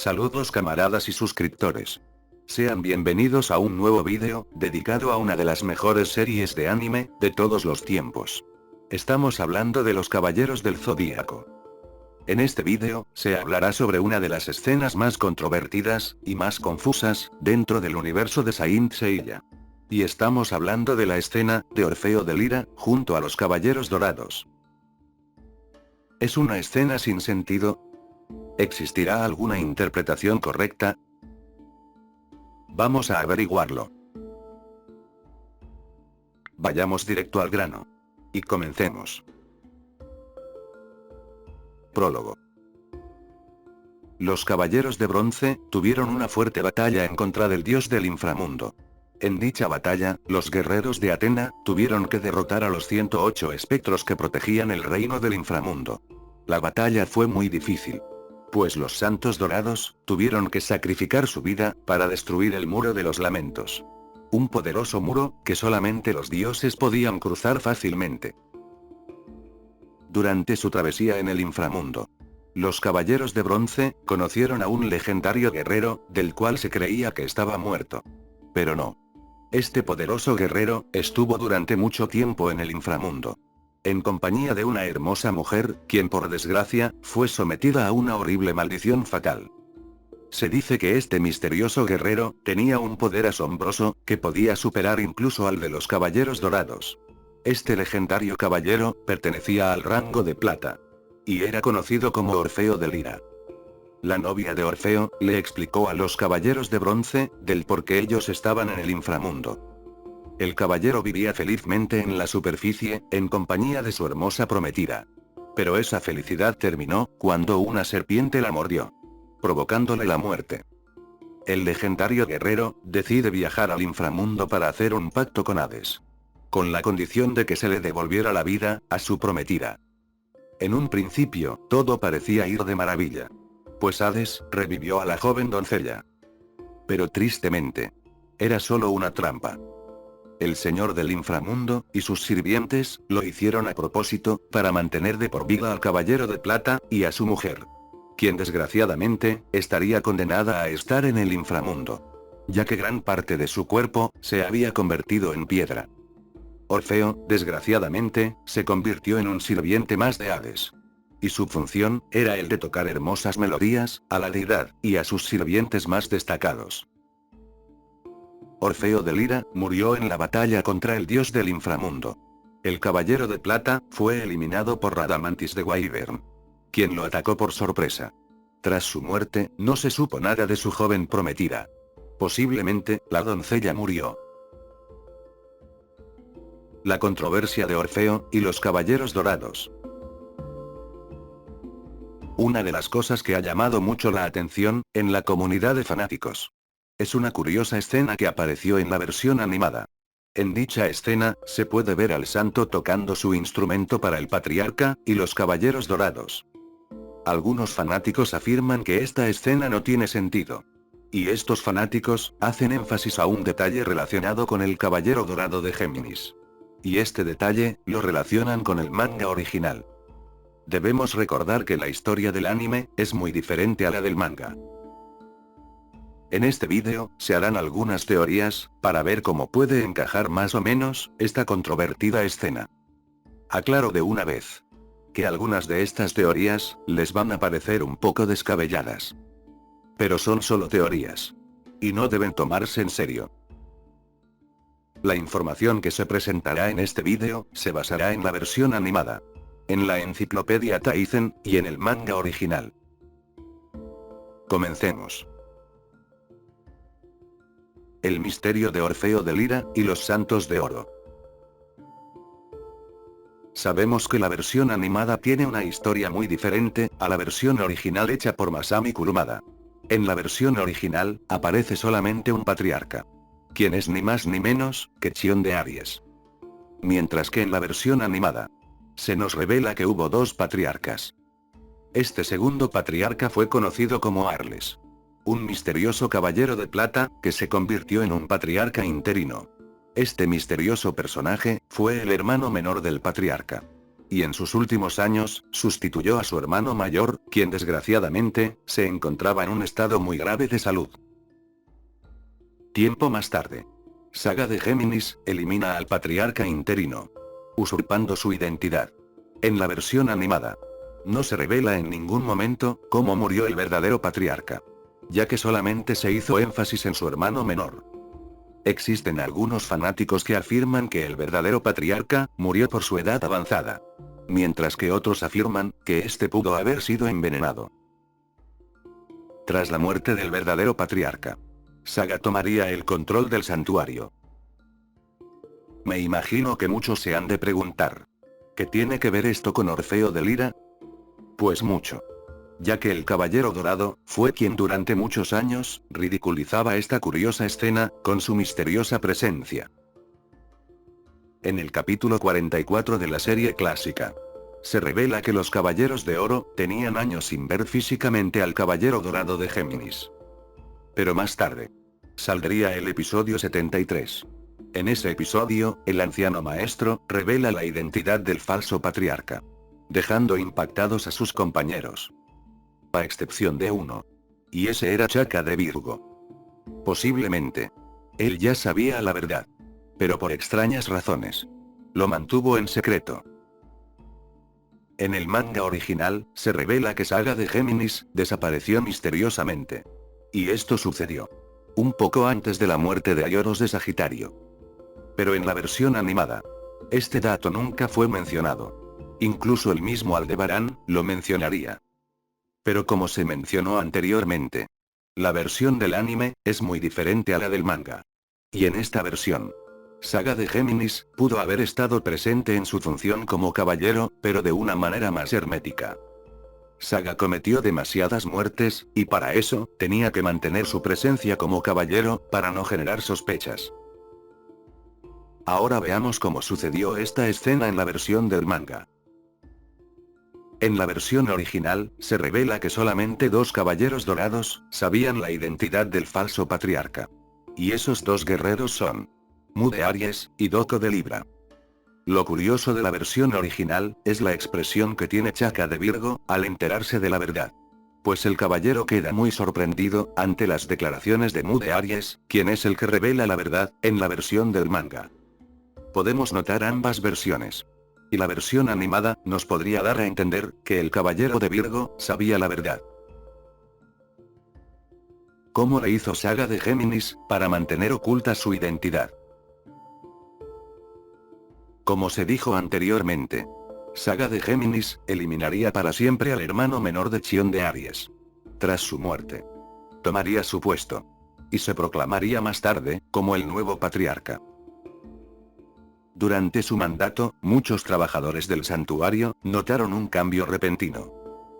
Saludos camaradas y suscriptores. Sean bienvenidos a un nuevo vídeo, dedicado a una de las mejores series de anime, de todos los tiempos. Estamos hablando de los Caballeros del Zodíaco. En este vídeo, se hablará sobre una de las escenas más controvertidas, y más confusas, dentro del universo de Saint Seiya. Y estamos hablando de la escena, de Orfeo de Lira, junto a los Caballeros Dorados. ¿Es una escena sin sentido? ¿Existirá alguna interpretación correcta? Vamos a averiguarlo. Vayamos directo al grano. Y comencemos. Prólogo. Los Caballeros de Bronce tuvieron una fuerte batalla en contra del dios del inframundo. En dicha batalla, los guerreros de Atena tuvieron que derrotar a los 108 espectros que protegían el reino del inframundo. La batalla fue muy difícil, pues los Santos Dorados tuvieron que sacrificar su vida para destruir el Muro de los Lamentos. Un poderoso muro que solamente los dioses podían cruzar fácilmente. Durante su travesía en el inframundo, los Caballeros de Bronce conocieron a un legendario guerrero, del cual se creía que estaba muerto. Pero no. Este poderoso guerrero estuvo durante mucho tiempo en el inframundo, en compañía de una hermosa mujer, quien por desgracia, fue sometida a una horrible maldición fatal. Se dice que este misterioso guerrero tenía un poder asombroso, que podía superar incluso al de los Caballeros Dorados. Este legendario caballero pertenecía al rango de plata, y era conocido como Orfeo de Lira. La novia de Orfeo le explicó a los Caballeros de Bronce del por qué ellos estaban en el inframundo. El caballero vivía felizmente en la superficie, en compañía de su hermosa prometida. Pero esa felicidad terminó cuando una serpiente la mordió, provocándole la muerte. El legendario guerrero decide viajar al inframundo para hacer un pacto con Hades, con la condición de que se le devolviera la vida a su prometida. En un principio, todo parecía ir de maravilla, pues Hades revivió a la joven doncella. Pero tristemente, era solo una trampa. El señor del inframundo y sus sirvientes lo hicieron a propósito, para mantener de por vida al caballero de plata y a su mujer, quien desgraciadamente estaría condenada a estar en el inframundo, ya que gran parte de su cuerpo se había convertido en piedra. Orfeo, desgraciadamente, se convirtió en un sirviente más de Hades. Y su función era el de tocar hermosas melodías a la deidad y a sus sirvientes más destacados. Orfeo de Lira murió en la batalla contra el dios del inframundo. El caballero de plata fue eliminado por Radamantis de Wyvern, quien lo atacó por sorpresa. Tras su muerte, no se supo nada de su joven prometida. Posiblemente, la doncella murió. La controversia de Orfeo y los Caballeros Dorados. Una de las cosas que ha llamado mucho la atención, en la comunidad de fanáticos, es una curiosa escena que apareció en la versión animada. En dicha escena, se puede ver al santo tocando su instrumento para el patriarca y los Caballeros Dorados. Algunos fanáticos afirman que esta escena no tiene sentido. Y estos fanáticos hacen énfasis a un detalle relacionado con el Caballero Dorado de Géminis. Y este detalle lo relacionan con el manga original. Debemos recordar que la historia del anime es muy diferente a la del manga. En este vídeo, se harán algunas teorías, para ver cómo puede encajar más o menos, esta controvertida escena. Aclaro de una vez, que algunas de estas teorías, les van a parecer un poco descabelladas. Pero son solo teorías. Y no deben tomarse en serio. La información que se presentará en este vídeo, se basará en la versión animada, en la enciclopedia Taizen, y en el manga original. Comencemos. El misterio de Orfeo de Lira y los Santos de Oro. Sabemos que la versión animada tiene una historia muy diferente a la versión original hecha por Masami Kurumada. En la versión original, aparece solamente un patriarca, quien es ni más ni menos que Chion de Aries. Mientras que en la versión animada, se nos revela que hubo dos patriarcas. Este segundo patriarca fue conocido como Arles, un misterioso caballero de plata, que se convirtió en un patriarca interino. Este misterioso personaje fue el hermano menor del patriarca. y en sus últimos años, sustituyó a su hermano mayor, quien desgraciadamente, se encontraba en un estado muy grave de salud. Tiempo más tarde. Saga de Géminis, elimina al patriarca interino, usurpando su identidad. En la versión animada, no se revela en ningún momento cómo murió el verdadero patriarca, ya que solamente se hizo énfasis en su hermano menor. Existen algunos fanáticos que afirman que el verdadero patriarca murió por su edad avanzada, mientras que otros afirman que este pudo haber sido envenenado. Tras la muerte del verdadero patriarca, Saga tomaría el control del santuario. Me imagino que muchos se han de preguntar, ¿qué tiene que ver esto con Orfeo de Lira? Pues mucho. Ya que el Caballero Dorado fue quien durante muchos años ridiculizaba esta curiosa escena con su misteriosa presencia. En el capítulo 44 de la serie clásica, se revela que los Caballeros de Oro tenían años sin ver físicamente al Caballero Dorado de Géminis. Pero más tarde, saldría el episodio 73. En ese episodio, el anciano maestro revela la identidad del falso patriarca, dejando impactados a sus compañeros. A excepción de uno. Y ese era Chaka de Virgo. Posiblemente, él ya sabía la verdad, pero por extrañas razones, lo mantuvo en secreto. En el manga original, se revela que Saga de Géminis desapareció misteriosamente. Y esto sucedió un poco antes de la muerte de Aioros de Sagitario. Pero en la versión animada, este dato nunca fue mencionado. Incluso el mismo Aldebarán lo mencionaría. Pero como se mencionó anteriormente, la versión del anime es muy diferente a la del manga. Y en esta versión, Saga de Géminis pudo haber estado presente en su función como caballero, pero de una manera más hermética. Saga cometió demasiadas muertes, y para eso, tenía que mantener su presencia como caballero, para no generar sospechas. Ahora veamos cómo sucedió esta escena en la versión del manga. En la versión original, se revela que solamente 2 caballeros dorados sabían la identidad del falso patriarca. Y esos 2 guerreros son Mu de Aries y Doko de Libra. Lo curioso de la versión original, es la expresión que tiene Chaka de Virgo, al enterarse de la verdad. Pues el caballero queda muy sorprendido, ante las declaraciones de Mu de Aries, quien es el que revela la verdad, en la versión del manga. Podemos notar ambas versiones. Y la versión animada, nos podría dar a entender, que el caballero de Virgo, sabía la verdad. ¿Cómo le hizo Saga de Géminis, para mantener oculta su identidad? Como se dijo anteriormente, Saga de Géminis eliminaría para siempre al hermano menor de Chion de Aries. Tras su muerte, tomaría su puesto. Y se proclamaría más tarde, como el nuevo patriarca. Durante su mandato, muchos trabajadores del santuario notaron un cambio repentino.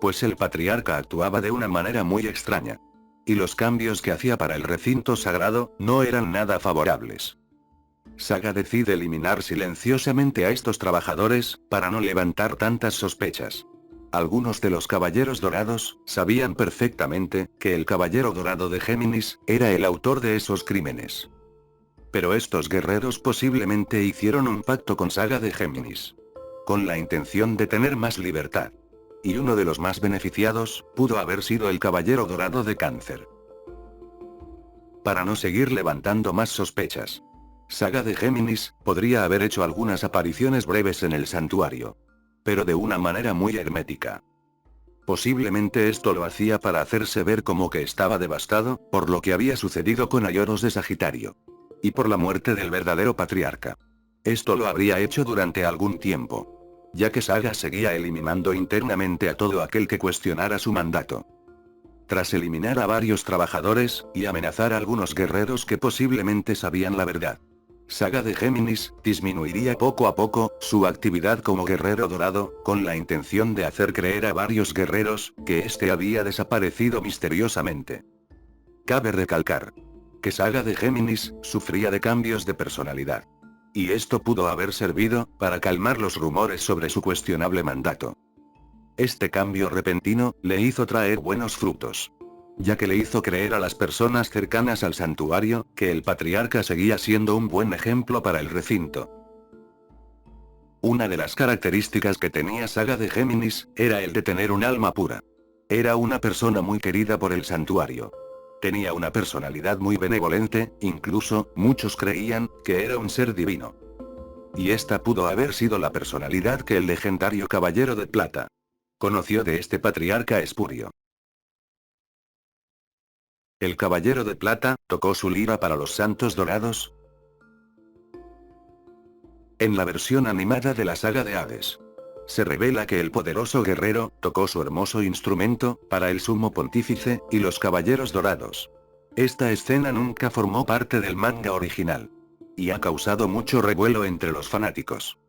Pues el patriarca actuaba de una manera muy extraña. Y los cambios que hacía para el recinto sagrado, no eran nada favorables. Saga decide eliminar silenciosamente a estos trabajadores, para no levantar tantas sospechas. Algunos de los caballeros dorados, sabían perfectamente, que el caballero dorado de Géminis, era el autor de esos crímenes. Pero estos guerreros posiblemente hicieron un pacto con Saga de Géminis, con la intención de tener más libertad. Y uno de los más beneficiados, pudo haber sido el caballero dorado de Cáncer. Para no seguir levantando más sospechas, Saga de Géminis podría haber hecho algunas apariciones breves en el santuario, pero de una manera muy hermética. Posiblemente esto lo hacía para hacerse ver como que estaba devastado, por lo que había sucedido con Aioros de Sagitario. Y por la muerte del verdadero patriarca. Esto lo habría hecho durante algún tiempo, ya que Saga seguía eliminando internamente a todo aquel que cuestionara su mandato. Tras eliminar a varios trabajadores, y amenazar a algunos guerreros que posiblemente sabían la verdad, Saga de Géminis disminuiría poco a poco su actividad como guerrero dorado, con la intención de hacer creer a varios guerreros que este había desaparecido misteriosamente. Cabe recalcar que Saga de Géminis sufría de cambios de personalidad. Y esto pudo haber servido para calmar los rumores sobre su cuestionable mandato. Este cambio repentino le hizo traer buenos frutos, ya que le hizo creer a las personas cercanas al santuario que el patriarca seguía siendo un buen ejemplo para el recinto. Una de las características que tenía Saga de Géminis, era el de tener un alma pura. Era una persona muy querida por el santuario. Tenía una personalidad muy benevolente, incluso, muchos creían, que era un ser divino. Y esta pudo haber sido la personalidad que el legendario Caballero de Plata conoció de este patriarca espurio. El Caballero de Plata tocó su lira para los Santos Dorados. En la versión animada de la saga de Hades, se revela que el poderoso guerrero tocó su hermoso instrumento para el sumo pontífice y los Caballeros Dorados. Esta escena nunca formó parte del manga original, y ha causado mucho revuelo entre los fanáticos.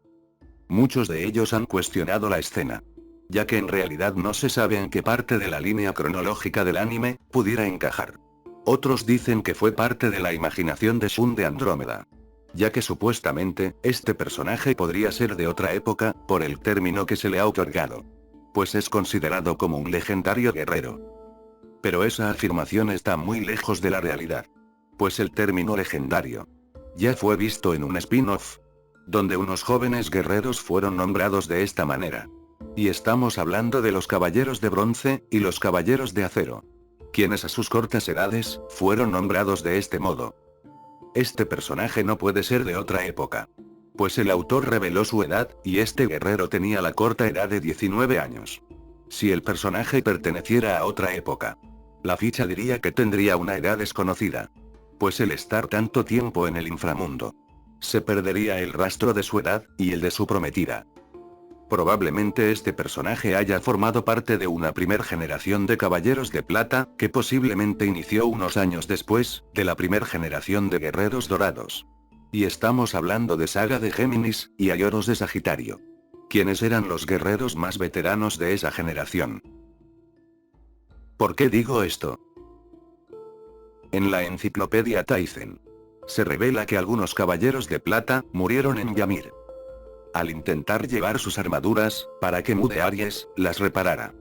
Muchos de ellos han cuestionado la escena, ya que en realidad no se sabe en qué parte de la línea cronológica del anime pudiera encajar. Otros dicen que fue parte de la imaginación de Shun de Andrómeda, ya que supuestamente, este personaje podría ser de otra época, por el término que se le ha otorgado. Pues es considerado como un legendario guerrero. Pero esa afirmación está muy lejos de la realidad. Pues el término legendario ya fue visto en un spin-off, donde unos jóvenes guerreros fueron nombrados de esta manera. Y estamos hablando de los Caballeros de Bronce, y los Caballeros de Acero, quienes a sus cortas edades, fueron nombrados de este modo. Este personaje no puede ser de otra época, pues el autor reveló su edad, y este guerrero tenía la corta edad de 19 años. Si el personaje perteneciera a otra época, la ficha diría que tendría una edad desconocida, pues el estar tanto tiempo en el inframundo, se perdería el rastro de su edad, y el de su prometida. Probablemente este personaje haya formado parte de una primer generación de Caballeros de Plata, que posiblemente inició unos años después, de la primer generación de Guerreros Dorados. Y estamos hablando de Saga de Géminis, y Aioros de Sagitario, quienes eran los guerreros más veteranos de esa generación. ¿Por qué digo esto? En la enciclopedia Taizen, se revela que algunos Caballeros de Plata murieron en Ymir, al intentar llevar sus armaduras, para que Mu de Aries las reparara.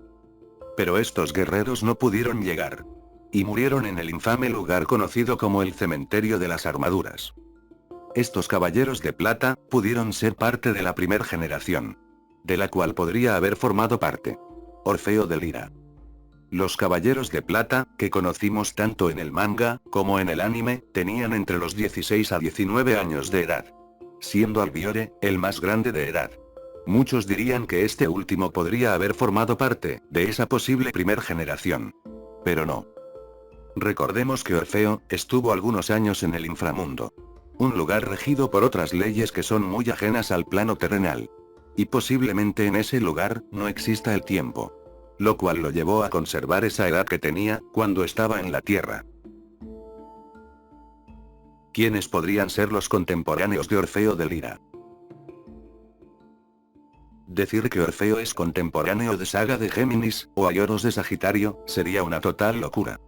Pero estos guerreros no pudieron llegar, y murieron en el infame lugar conocido como el Cementerio de las Armaduras. Estos Caballeros de Plata pudieron ser parte de la primer generación, de la cual podría haber formado parte Orfeo de Lira. Los Caballeros de Plata, que conocimos tanto en el manga, como en el anime, tenían entre los 16 a 19 años de edad, siendo Albiore, el más grande de edad. Muchos dirían que este último podría haber formado parte de esa posible primer generación. Pero no. Recordemos que Orfeo estuvo algunos años en el inframundo, un lugar regido por otras leyes que son muy ajenas al plano terrenal. Y posiblemente en ese lugar no exista el tiempo, lo cual lo llevó a conservar esa edad que tenía cuando estaba en la Tierra. ¿Quiénes podrían ser los contemporáneos de Orfeo de Lira? Decir que Orfeo es contemporáneo de Saga de Géminis, o Aioros de Sagitario, sería una total locura.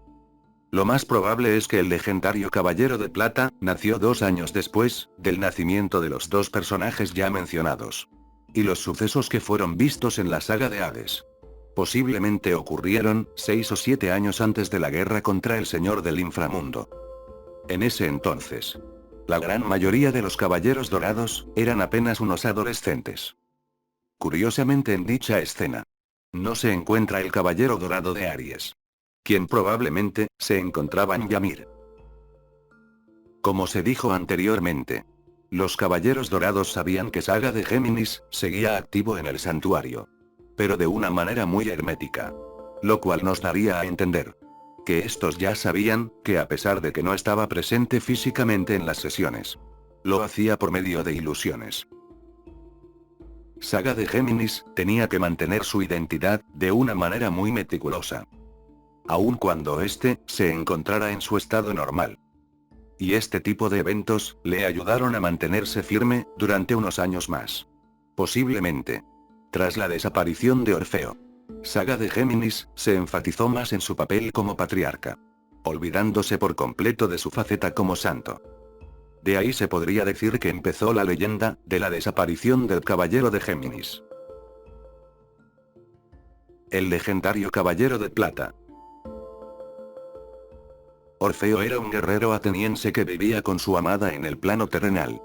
Lo más probable es que el legendario Caballero de Plata nació 2 años después del nacimiento de los dos personajes ya mencionados. Y los sucesos que fueron vistos en la saga de Hades posiblemente ocurrieron 6 o 7 años antes de la guerra contra el Señor del Inframundo. En ese entonces, la gran mayoría de los Caballeros Dorados eran apenas unos adolescentes. Curiosamente, en dicha escena no se encuentra el Caballero Dorado de Aries, quien probablemente se encontraba en Ymir. Como se dijo anteriormente, los Caballeros Dorados sabían que Saga de Géminis seguía activo en el santuario, pero de una manera muy hermética, lo cual nos daría a entender que estos ya sabían que, a pesar de que no estaba presente físicamente en las sesiones, lo hacía por medio de ilusiones. Saga de Géminis tenía que mantener su identidad de una manera muy meticulosa, aun cuando éste se encontrara en su estado normal. Y este tipo de eventos le ayudaron a mantenerse firme durante unos años más. Posiblemente, tras la desaparición de Orfeo, Saga de Géminis se enfatizó más en su papel como patriarca, olvidándose por completo de su faceta como santo. De ahí se podría decir que empezó la leyenda de la desaparición del Caballero de Géminis. El legendario Caballero de Plata. Orfeo era un guerrero ateniense que vivía con su amada en el plano terrenal.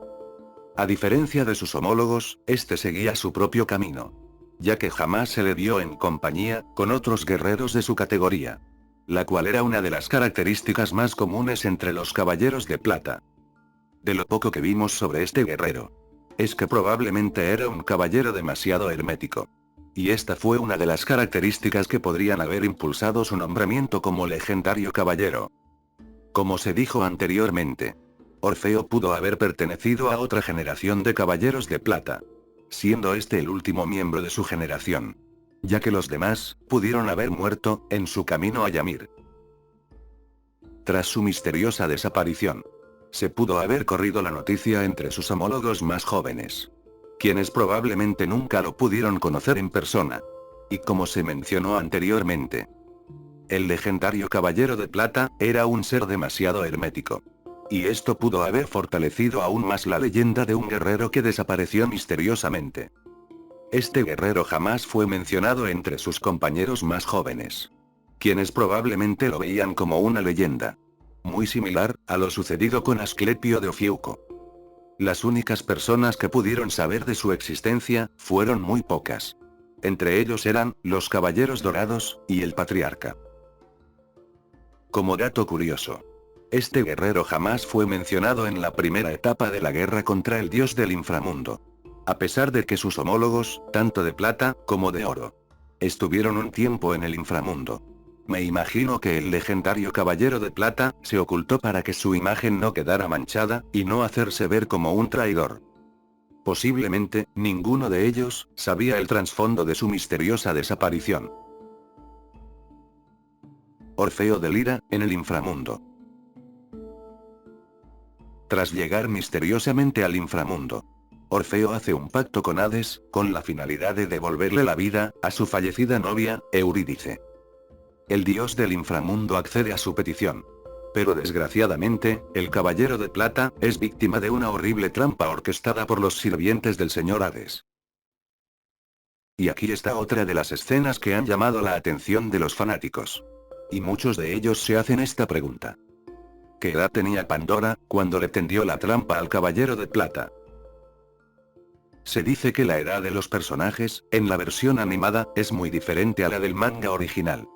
A diferencia de sus homólogos, este seguía su propio camino, ya que jamás se le vio en compañía con otros guerreros de su categoría, la cual era una de las características más comunes entre los caballeros de plata. De lo poco que vimos sobre este guerrero, es que probablemente era un caballero demasiado hermético. Y esta fue una de las características que podrían haber impulsado su nombramiento como legendario caballero. Como se dijo anteriormente, Orfeo pudo haber pertenecido a otra generación de caballeros de plata, siendo este el último miembro de su generación, ya que los demás pudieron haber muerto en su camino a Ymir. Tras su misteriosa desaparición, se pudo haber corrido la noticia entre sus homólogos más jóvenes, quienes probablemente nunca lo pudieron conocer en persona. Y como se mencionó anteriormente, el legendario caballero de plata era un ser demasiado hermético. Y esto pudo haber fortalecido aún más la leyenda de un guerrero que desapareció misteriosamente. Este guerrero jamás fue mencionado entre sus compañeros más jóvenes, quienes probablemente lo veían como una leyenda, muy similar a lo sucedido con Asclepio de Ofiuco. Las únicas personas que pudieron saber de su existencia fueron muy pocas. Entre ellos eran los Caballeros Dorados y el Patriarca. Como dato curioso, este guerrero jamás fue mencionado en la primera etapa de la guerra contra el dios del inframundo, a pesar de que sus homólogos, tanto de plata como de oro, estuvieron un tiempo en el inframundo. Me imagino que el legendario caballero de plata se ocultó para que su imagen no quedara manchada y no hacerse ver como un traidor. Posiblemente, ninguno de ellos sabía el trasfondo de su misteriosa desaparición. Orfeo de Lira, en el inframundo. Tras llegar misteriosamente al inframundo, Orfeo hace un pacto con Hades, con la finalidad de devolverle la vida a su fallecida novia, Eurídice. El dios del inframundo accede a su petición. Pero desgraciadamente, el caballero de plata es víctima de una horrible trampa orquestada por los sirvientes del señor Hades. Y aquí está otra de las escenas que han llamado la atención de los fanáticos. Y muchos de ellos se hacen esta pregunta. ¿Qué edad tenía Pandora cuando le tendió la trampa al caballero de plata? Se dice que la edad de los personajes, en la versión animada, es muy diferente a la del manga original.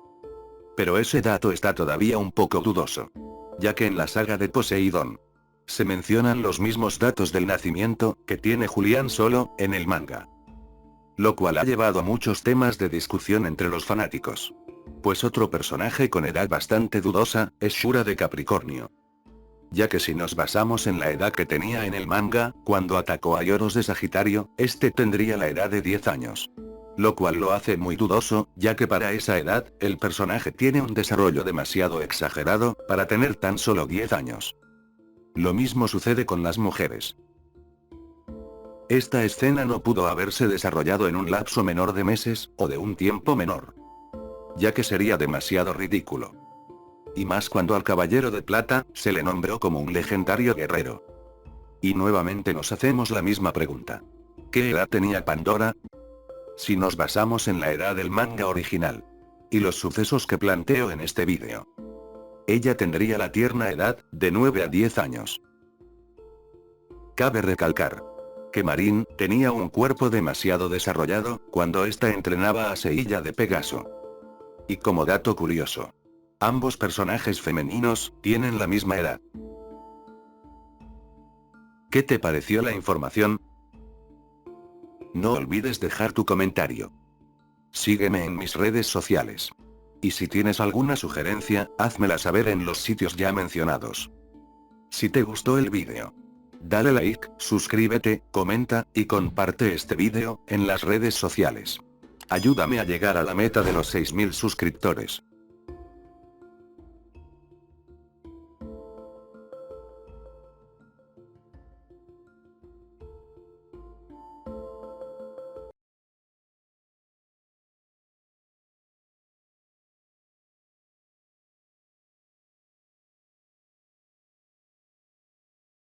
Pero ese dato está todavía un poco dudoso, ya que en la saga de Poseidón se mencionan los mismos datos del nacimiento que tiene Julián solo en el manga. Lo cual ha llevado a muchos temas de discusión entre los fanáticos. Pues otro personaje con edad bastante dudosa es Shura de Capricornio. Ya que si nos basamos en la edad que tenía en el manga, cuando atacó a Lloros de Sagitario, este tendría la edad de 10 años. Lo cual lo hace muy dudoso, ya que para esa edad, el personaje tiene un desarrollo demasiado exagerado, para tener tan solo 10 años. Lo mismo sucede con las mujeres. Esta escena no pudo haberse desarrollado en un lapso menor de meses, o de un tiempo menor, ya que sería demasiado ridículo. Y más cuando al caballero de plata, se le nombró como un legendario guerrero. Y nuevamente nos hacemos la misma pregunta. ¿Qué edad tenía Pandora? Si nos basamos en la edad del manga original, y los sucesos que planteo en este vídeo, ella tendría la tierna edad, de 9 a 10 años. Cabe recalcar que Marín tenía un cuerpo demasiado desarrollado, cuando ésta entrenaba a Seilla de Pegaso. Y como dato curioso, ambos personajes femeninos tienen la misma edad. ¿Qué te pareció la información? No olvides dejar tu comentario. Sígueme en mis redes sociales. Y si tienes alguna sugerencia, házmela saber en los sitios ya mencionados. Si te gustó el vídeo, dale like, suscríbete, comenta, y comparte este vídeo en las redes sociales. Ayúdame a llegar a la meta de los 6000 suscriptores.